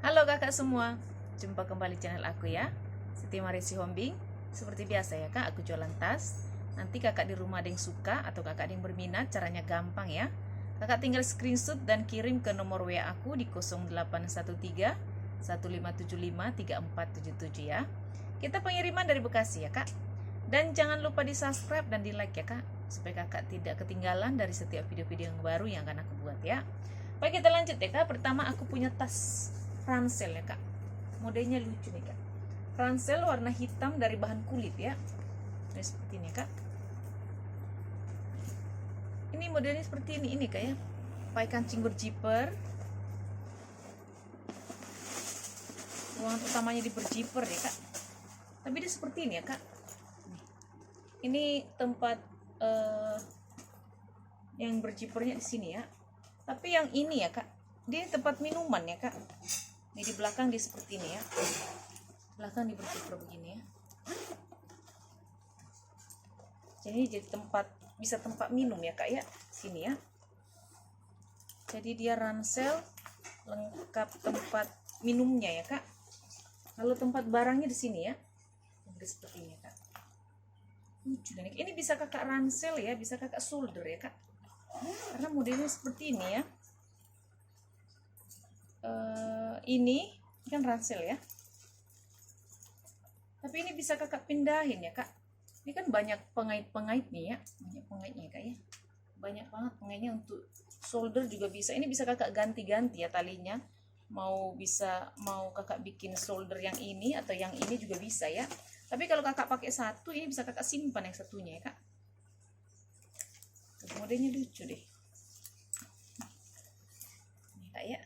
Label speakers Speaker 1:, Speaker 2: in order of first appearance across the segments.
Speaker 1: Halo kakak semua, jumpa kembali channel aku ya, Siti Marisi Hombing. Seperti biasa ya kak, aku jualan tas. Nanti kakak di rumah ada yang suka atau kakak ada yang berminat, caranya gampang ya. Kakak tinggal screenshot dan kirim ke nomor WA aku di 0813 1575 3477 ya. Kita pengiriman dari Bekasi ya kak. Dan jangan lupa di subscribe dan di like ya kak, supaya kakak tidak ketinggalan dari setiap video-video yang baru yang akan aku buat ya. Baik, kita lanjut ya kak. Pertama aku punya tas ransel ya kak, modelnya lucu nih kak. Ransel warna hitam dari bahan kulit ya. Ini seperti ini kak. Ini modelnya seperti ini kak ya, pakai kancing berjiper. Ruangan utamanya di berjiper ya kak, tapi dia seperti ini ya kak. Ini tempat yang berjipernya di sini ya, tapi yang ini ya kak, dia tempat minuman ya kak. Ini di belakang dia seperti ini ya, belakang di berjiper begini ya. Jadi tempat, bisa tempat minum ya kak ya, sini ya. Jadi dia ransel lengkap tempat minumnya ya kak. Lalu tempat barangnya di sini ya, seperti ini ya kak. Lucu nih. Ini bisa kakak ransel ya, bisa kakak solder ya kak, karena modelnya seperti ini ya. Ini kan ransel ya, tapi ini bisa kakak pindahin ya kak. Ini kan banyak pengait-pengait nih ya, banyak pengaitnya kak ya, banyak banget pengaitnya. Untuk solder juga bisa, ini bisa kakak ganti-ganti ya talinya, mau kakak bikin solder yang ini atau yang ini juga bisa ya. Tapi kalau kakak pakai satu, ini bisa kakak simpan yang satunya ya kak. Modelnya lucu deh ini kak ya.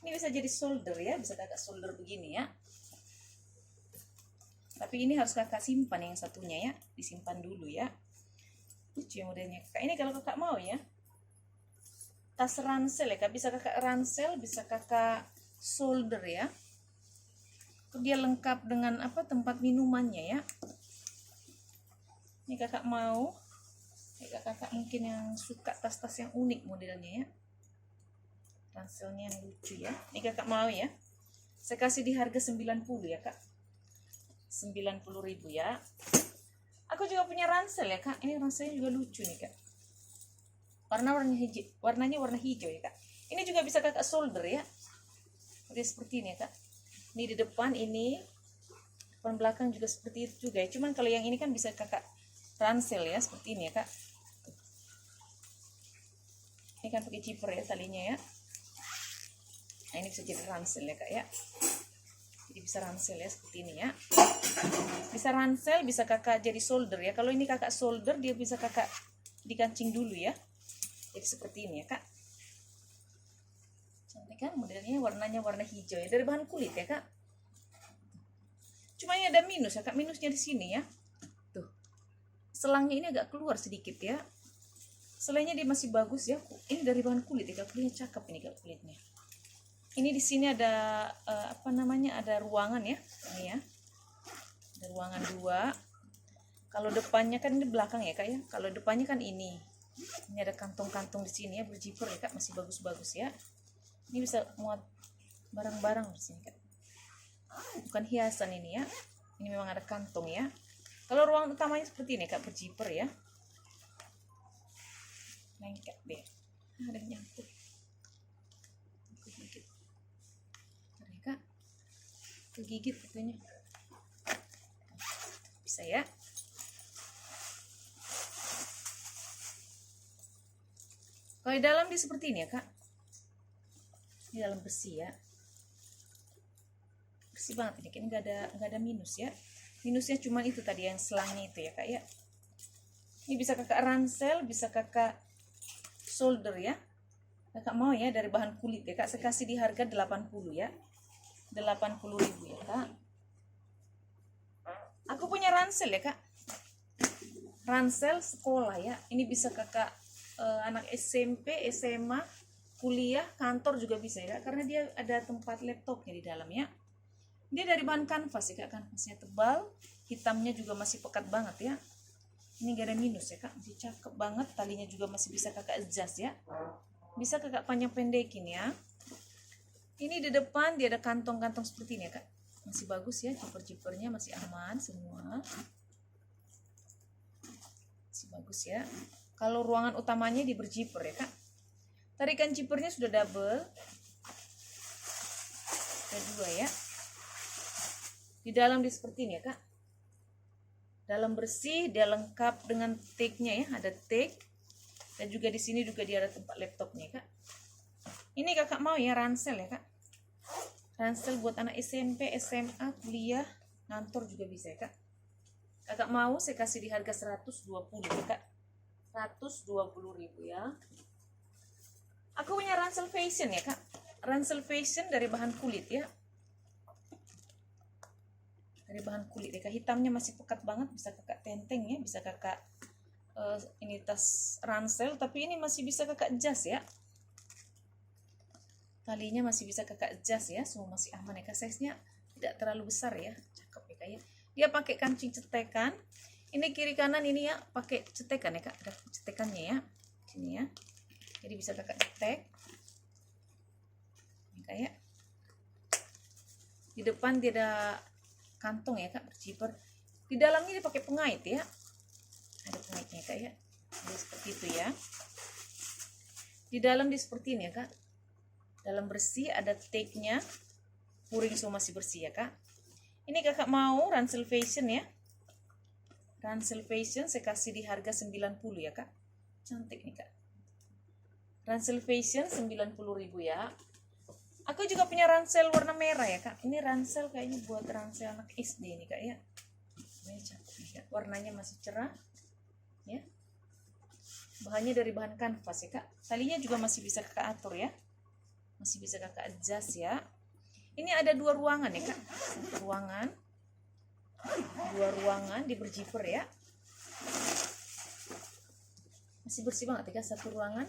Speaker 1: Ini bisa jadi solder ya, bisa kakak solder begini ya. Tapi ini harus kakak simpan yang satunya ya, disimpan dulu ya. Lucu modelnya kakak. Ini kalau kakak mau ya, tas ransel ya kak, bisa kakak ransel, bisa kakak solder ya. Dia lengkap dengan apa, tempat minumannya ya. Ini kakak mau, kakak mungkin yang suka tas-tas yang unik modelnya ya, ranselnya yang lucu ya. Ini kakak mau ya, saya kasih di harga 90 ya kak, 90.000 ya. Aku juga punya ransel ya kak, ini ranselnya juga lucu nih kak, warnanya warna hijau ya kak. Ini juga bisa kakak solder ya, udah seperti ini ya kak. Ini di depan, ini depan belakang juga seperti itu juga ya. Cuman kalau yang ini kan bisa kakak ransel ya, seperti ini ya kak. Ini kan pakai zipper ya talinya ya. Nah, ini bisa jadi ransel ya kak ya. Jadi bisa ransel ya, seperti ini ya. Bisa ransel, bisa kakak jadi solder ya. Kalau ini kakak solder, dia bisa kakak dikancing dulu ya. Jadi seperti ini ya kak. Cantik kan modelnya, warnanya warna hijau ya, dari bahan kulit ya kak. Cuma ini ada minus ya kak, minusnya di sini ya. Tuh, selangnya ini agak keluar sedikit ya. Selainnya dia masih bagus ya. Ini dari bahan kulit ya kak, kulitnya cakep ini kak kulitnya. Ini di sini ada apa namanya, ada ruangan ya, ini ya. Ada ruangan dua. Kalau depannya kan ini belakang ya kak ya. Kalau depannya kan ini ada kantong-kantong di sini ya, berjiper ya kak, masih bagus-bagus ya. Ini bisa muat barang-barang di sini kak. Bukan hiasan ini ya. Ini memang ada kantong ya. Kalau ruang utamanya seperti ini kak, berjiper ya. Lengket deh. Ada yang nyangkut. Ada kak. Kegigit katanya. Bisa ya. Kalau di dalam dia seperti ini ya kak. Di dalam besi ya. Bersih banget ini, kan nggak ada minus ya. Minusnya cuma itu tadi yang selangnya itu ya kak ya. Ini bisa kakak ransel, bisa kakak solder ya. Kakak mau ya, dari bahan kulit ya kak. Saya kasih di harga 80 ya, 80.000 ya kak. Aku punya ransel ya kak, ransel sekolah ya. Ini bisa kakak anak SMP, SMA, kuliah, kantor juga bisa ya, karena dia ada tempat laptopnya di dalam ya. Dia dari bahan kanvas ya kak, kanvasnya tebal, hitamnya juga masih pekat banget ya. Ini gak ada minus ya kak, masih cakep banget. Talinya juga masih bisa kakak adjust ya. bisa kakak panjang pendekin ya. Ini di depan dia ada kantong-kantong seperti ini ya kak, masih bagus ya, zipper-zippernya masih aman semua, masih bagus ya. Kalau ruangan utamanya di berzipper ya kak. Tarikan zippernya sudah double, ada 2 ya. Di dalam dia seperti ini ya kak, dalam bersih, dia lengkap dengan tag-nya ya, ada tag. Dan juga di sini juga dia ada tempat laptopnya kak. Ini kakak mau ya ransel ya kak, ransel buat anak SMP, SMA, kuliah, ngantor juga bisa ya kak. Kakak mau saya kasih di harga 120 ya kak, 120.000 ya. Aku punya ransel fashion ya kak, ransel fashion dari bahan kulit ya, dari bahan kulit ya kak. Hitamnya masih pekat banget, bisa kakak tenteng ya, bisa kakak ini tas ransel, tapi ini masih bisa kakak jas ya, talinya masih bisa kakak adjust ya, semua masih aman ya kak. Size nya tidak terlalu besar ya, cakep ya kak ya. Dia pakai kancing cetekan, ini kiri kanan ini ya pakai cetekan ya kak, ada cetekannya ya sini ya, jadi bisa kakak cetek ya kak ya. Di depan dia ada kantong ya kak, berzipper. Di dalamnya dia pakai pengait ya, ada pengaitnya ya kak ya, jadi seperti itu ya. Di dalam dia seperti ini ya kak, dalam bersih, ada tag-nya, puring semua masih bersih ya kak. Ini kakak mau ransel fashion ya, ransel fashion saya kasih di harga 90 ya kak, cantik nih kak. Ransel fashion 90.000 ya. Aku juga punya ransel warna merah ya kak, ini ransel kayaknya buat ransel anak SD nih kak ya. Ini cantik nih kak, warnanya masih cerah ya, bahannya dari bahan kanvas ya kak. Talinya juga masih bisa kakak atur ya, masih bisa kakak adjust ya. Ini ada 2 ruangan ya kak, 1 ruangan, 2 ruangan di berzipper ya, masih bersih banget ya kak. 1 ruangan,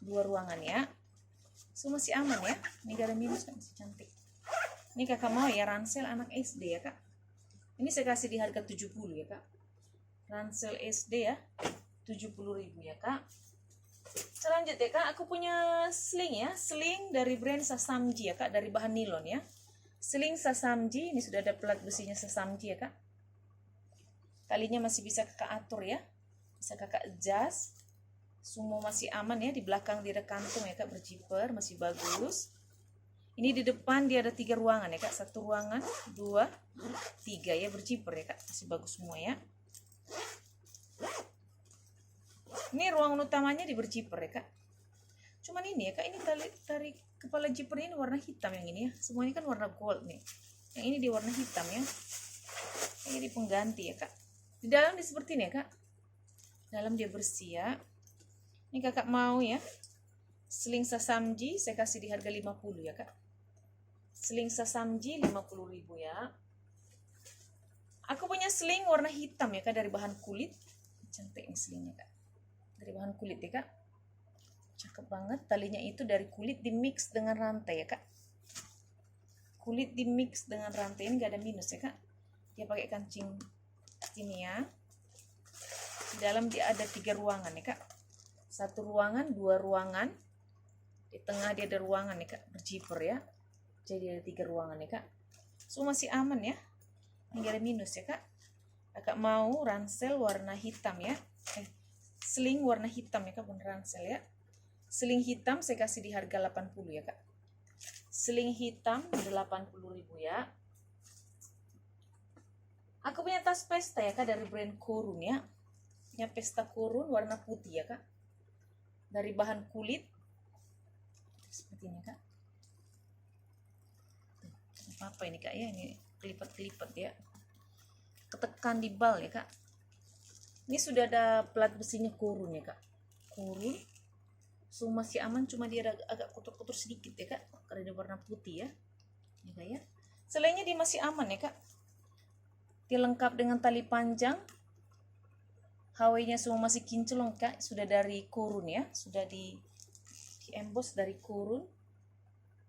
Speaker 1: 2 ruangan ya, semua masih aman ya. Ini gak ada minus kan, masih cantik. Ini kakak mau ya ransel anak SD ya kak, ini saya kasih di harga 70 ya kak, ransel SD ya, 70.000 ya kak. Selanjutnya kak, aku punya sling ya, sling dari brand Sasamji ya kak, dari bahan nilon ya. Sling Sasamji, ini sudah ada plat besinya Sasamji ya kak. Talinya masih bisa kakak atur ya, bisa kakak adjust, semua masih aman ya. Di belakang dia ada kantong ya kak, berzipper, masih bagus. Ini di depan dia ada 3 ruangan ya kak, 1 ruangan, 2, 3 ya, berzipper ya kak, masih bagus semua ya. Ini ruangan utamanya di berzipper ya kak. Cuman ini ya kak, ini tali kepala zipper ini warna hitam yang ini ya. Semua ini kan warna gold nih. Yang ini di warna hitam ya. Ini pengganti ya kak. Di dalam dia seperti ini ya kak. Dalam dia bersih ya. Ini kakak mau ya, sling Sasamji saya kasih di harga 50 ya kak. Sling Sasamji 50.000 ya. Aku punya sling warna hitam ya kak, dari bahan kulit. Cantik nih slingnya kak, dari bahan kulit ya kak, cakep banget. Talinya itu dari kulit di mix dengan rantai ya kak, kulit di mix dengan rantai. Ini gak ada minus ya kak, dia pakai kancing ini ya. Di dalam dia ada 3 ruangan ya kak, 1 ruangan, 2 ruangan, di tengah dia ada ruangan ya kak, berzipper ya, jadi ada 3 ruangan ya kak. So masih aman ya, ini gak ada minus ya kak. Kakak mau ransel warna hitam ya, sling warna hitam ya kak, bukan ransel ya. Sling hitam saya kasih di harga 80 ya kak, sling hitam 80.000 ya. Aku punya tas pesta ya kak, dari brand Korun ya, punya pesta Korun warna putih ya kak, dari bahan kulit seperti ini kak. Apa ini kak ya, ini kelipat-kelipat ya, ketekan di bal ya kak. Ini sudah ada plat besinya Korun ya kak, Korun. So masih aman, cuma dia agak kotor-kotor sedikit ya kak, karena dia warna putih ya, ya kak ya. Selainnya dia masih aman ya kak, dia lengkap dengan tali panjang, HW-nya semua masih kinclong kak, sudah dari Korun ya, sudah di emboss dari Korun.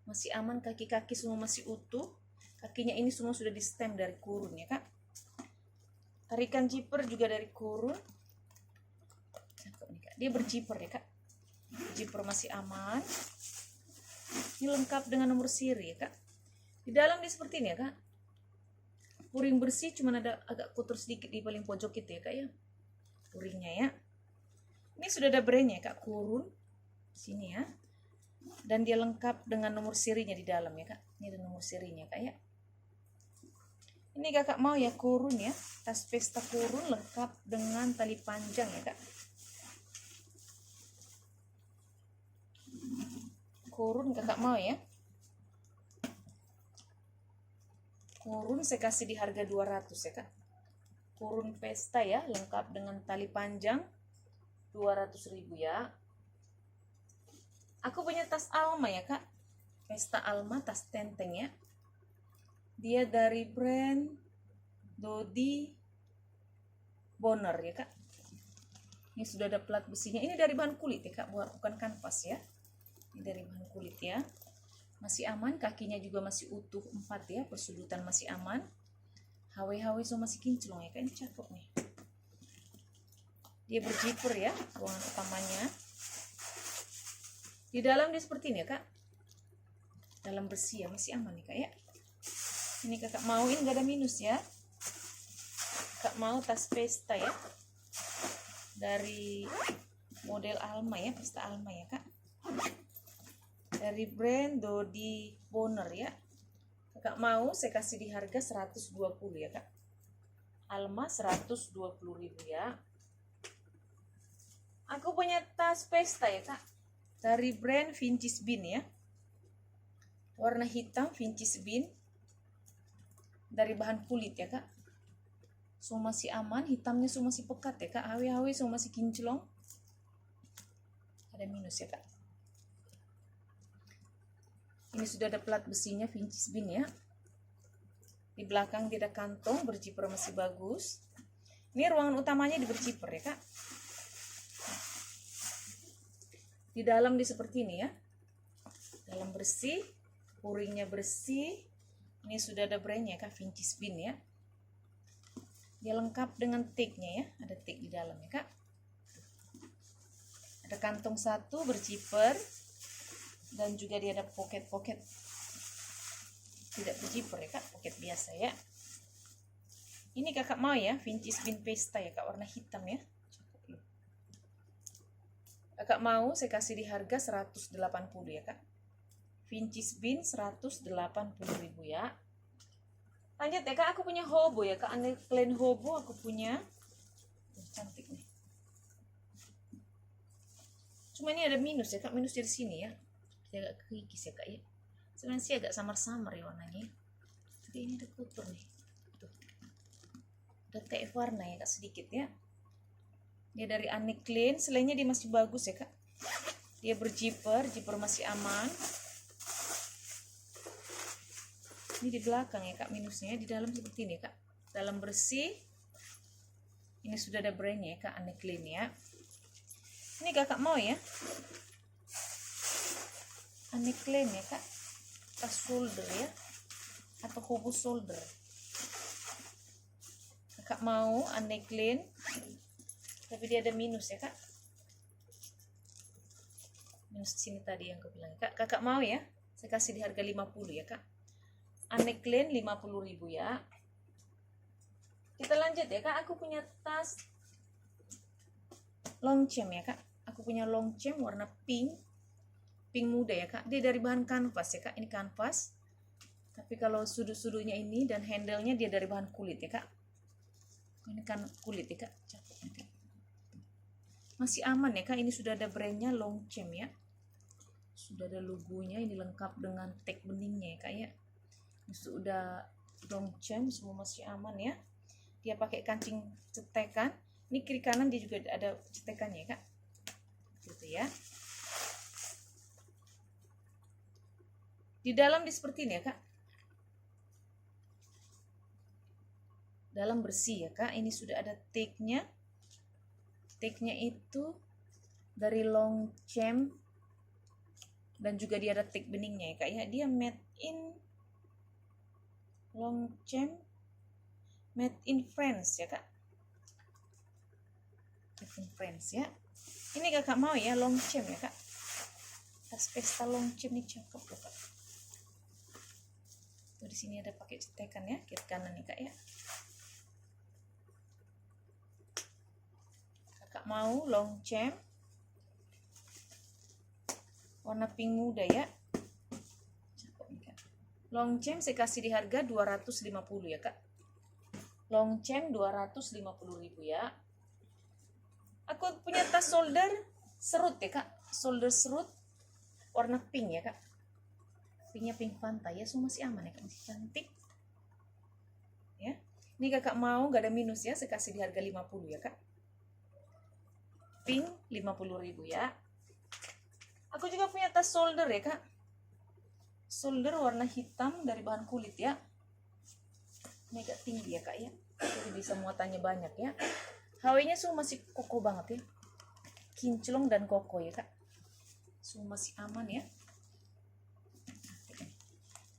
Speaker 1: Masih aman, kaki-kaki semua masih utuh, kakinya ini semua sudah di stem dari Korun ya kak. Tarikan zipper juga dari Korun, cakep nih kak, dia berzipper ya kak. Zipper masih aman. Ini lengkap dengan nomor seri ya kak. Di dalam dia seperti ini ya kak. Puring bersih, cuman ada agak kotor sedikit di paling pojok itu ya kak ya. Puringnya ya. Ini sudah ada brandnya ya kak, Kurun. Sini ya. Dan dia lengkap dengan nomor serinya di dalam ya kak. Ini ada nomor serinya kak ya. Ini kakak mau ya Kurun ya. Tas pesta Kurun lengkap dengan tali panjang ya kak. Kurun kakak mau ya. Kurun saya kasih di harga 200 ya kak. Kurun pesta ya, lengkap dengan tali panjang 200.000 ya. Aku punya tas Alma ya kak. Pesta Alma, tas tenteng ya. Dia dari brand Dodi Bonner ya kak. Ini sudah ada plat besinya. Ini dari bahan kulit ya kak, bukan kanvas ya. Ini dari bahan kulit ya. Masih aman, kakinya juga masih utuh 4 ya, persudutan masih aman. HW so masih kinclong ya kan, ini cakep nih. Dia berzipper ya, ruangan utamanya. Di dalam dia seperti ini ya kak. Dalam bersih ya, masih aman nih kak ya. Ini kakak mau, ini gak ada minus ya. Kakak mau tas pesta ya. Dari model Alma ya, pesta Alma ya kak. Dari brand Dodi Bonner ya. Kakak mau saya kasih di harga 120 ya kak. Alma 120.000 ya. Aku punya tas pesta ya kak. Dari brand Vincis Bean ya. Warna hitam Vincis Bean. Dari bahan kulit ya kak. So masih aman, hitamnya so masih pekat ya kak. HW so masih kinclong. Ada minus ya kak. Ini sudah ada plat besinya Vincis Bean ya. Di belakang dia ada kantong, berzipper masih bagus. Ini ruangan utamanya di berzipper ya kak. Di dalam dia seperti ini ya. Dalam bersih, puringnya bersih. Ini sudah ada brandnya kak, Vincis Bean ya. Dia lengkap dengan tagnya ya. Ada tag di dalam ya kak. Ada kantong satu berzipper. Dan juga dia ada pocket-pocket. Tidak berzipper ya kak, pocket biasa ya. Ini kakak mau ya, Vincis Bean pesta ya kak, warna hitam ya. Kakak mau saya kasih di harga 180 ya kak. Vincis Bean 180.000 ya. Lanjut ya kak, aku punya hobo ya kak, Anne Klein hobo aku punya. Cantik nih. Cuma ini ada minus ya kak, minus dari sini ya. Dia agak kikis ya kak ya. Sebenarnya sih agak samar-samar ya warnanya. Tapi ini ada kotor nih. Tuh. Ada TF warna ya kak sedikit ya. Dia dari Anne Klein, selainnya dia masih bagus ya kak. Dia berzipper, zipper masih aman. Ini di belakang ya kak minusnya, di dalam seperti ini kak. Dalam bersih. Ini sudah ada brandnya ya kak, Anne Klein ya. Ini kakak mau ya. Anne Klein ya kak, tas shoulder ya, atau hobo shoulder. Kakak mau Anne Klein, tapi dia ada minus ya kak. Minus sini tadi yang aku bilang kak. Kakak mau ya, saya kasih di harga 50 ya kak. Anne Klein 50.000 ya. Kita lanjut ya kak, aku punya tas Longchamp ya kak. Aku punya Longchamp warna pink muda ya kak. Dia dari bahan kanvas ya kak. Ini kanvas. Tapi kalau sudut-sudutnya ini dan handle-nya dia dari bahan kulit ya kak. Ini kan kulit ya kak. Cakep ya kak. Masih aman ya kak. Ini sudah ada brandnya Longchamp ya. Sudah ada logonya. Ini lengkap dengan tag beningnya ya kak ya. Ini sudah Longchamp, semua masih aman ya. Dia pakai kancing cetekan. Ini kiri kanan dia juga ada cetekannya ya kak. Gitu ya. Di dalam di seperti ini ya kak. Dalam bersih ya kak. Ini sudah ada tagnya. Tagnya itu dari Longchamp. Dan juga dia ada tag beningnya ya kak ya. Dia made in Longchamp, made in France ya kak. Made in France ya. Ini kakak mau ya longcem ya kak. Tas pesta longcem nih cakep loh kak. Tuh di sini ada pakai cetekan ya, kiri kanan nih kak ya. Kakak mau longcem warna pink muda ya. Cakep nih kak. Longcem saya kasih di harga 250 ya kak. Longcem 250.000 ya. Aku punya tas shoulder serut ya kak, shoulder serut warna pink ya kak. Pinknya pink pantai ya, semua masih aman ya kak, masih cantik ya. Ini kakak mau gak ada minus ya, saya kasih di harga 50 ya kak. Pink 50.000 ya. Aku juga punya tas shoulder ya kak, shoulder warna hitam dari bahan kulit ya. Ini agak tinggi ya kak ya, jadi bisa muatannya banyak ya. HW-nya semua masih kokoh banget ya, kinclong dan kokoh ya kak, semua masih aman ya.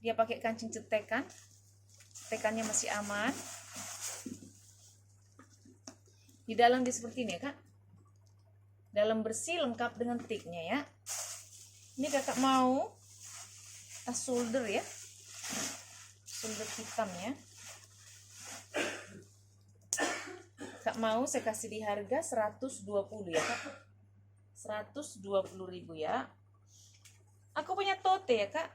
Speaker 1: Dia pakai kancing cetekan, cetekannya masih aman. Di dalam dia seperti ini ya kak, dalam bersih lengkap dengan tiknya ya. Ini kakak mau tas shoulder ya, shoulder hitam ya. Kak mau saya kasih di harga 120 ya kak, 120.000 ya. Aku punya tote ya kak,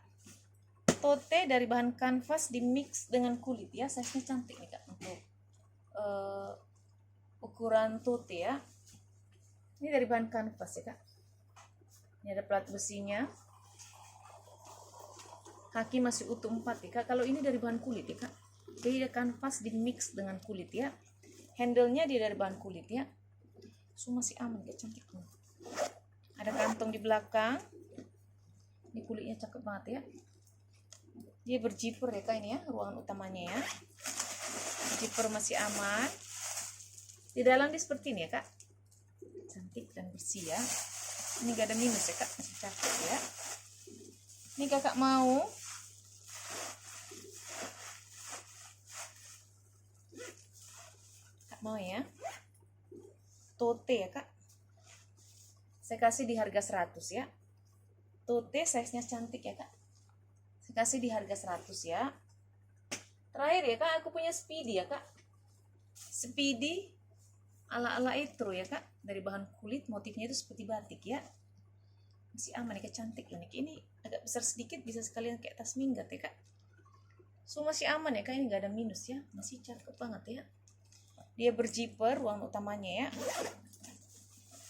Speaker 1: tote dari bahan kanvas di mix dengan kulit ya. Size nya cantik nih kak untuk ukuran tote ya. Ini dari bahan kanvas ya kak. Ini ada plat besinya, kaki masih utuh 4 ya kak. Kalau ini dari bahan kulit ya kak, jadi ada kanvas di mix dengan kulit ya. Handle-nya dia dari bahan kulit ya. Semua masih aman ya, cantik tuh. Ada kantong di belakang. Ini kulitnya cakep banget ya. Dia berzipper ya kak ini ya, ruangan utamanya ya. Zipper masih aman. Di dalam dia seperti ini ya kak, cantik dan bersih ya. Ini gak ada minus ya kak, masih cakep ya. Ini kakak mau ya tote ya kak, saya kasih di harga 100 ya. Tote size nya cantik ya kak, saya kasih di harga 100 ya. Terakhir ya kak, aku punya speedy ya kak, speedy ala-ala etro ya kak, dari bahan kulit, motifnya itu seperti batik ya. Masih aman ya kak, cantik unik. Ini agak besar sedikit, bisa sekalian kayak tas minggat ya kak. So masih aman ya kak, ini gak ada minus ya, masih cakep banget ya. Dia berzipper ruangan utamanya ya,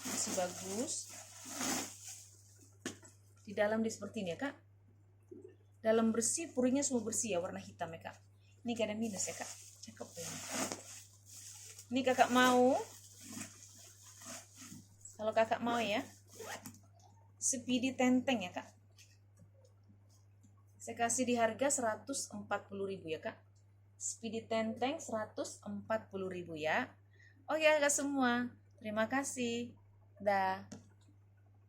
Speaker 1: masih bagus. Di dalam dia seperti ini ya kak, dalam bersih, puringnya semua bersih ya, warna hitam ya kak. Ini gak ada minus ya kak, cakep ya. Ini kakak mau, kalau kakak mau ya, speedy tenteng ya kak, saya kasih di harga 140.000 ya kak. Speedy tenteng 140.000 ya. Oke kakak semua, terima kasih. Dah.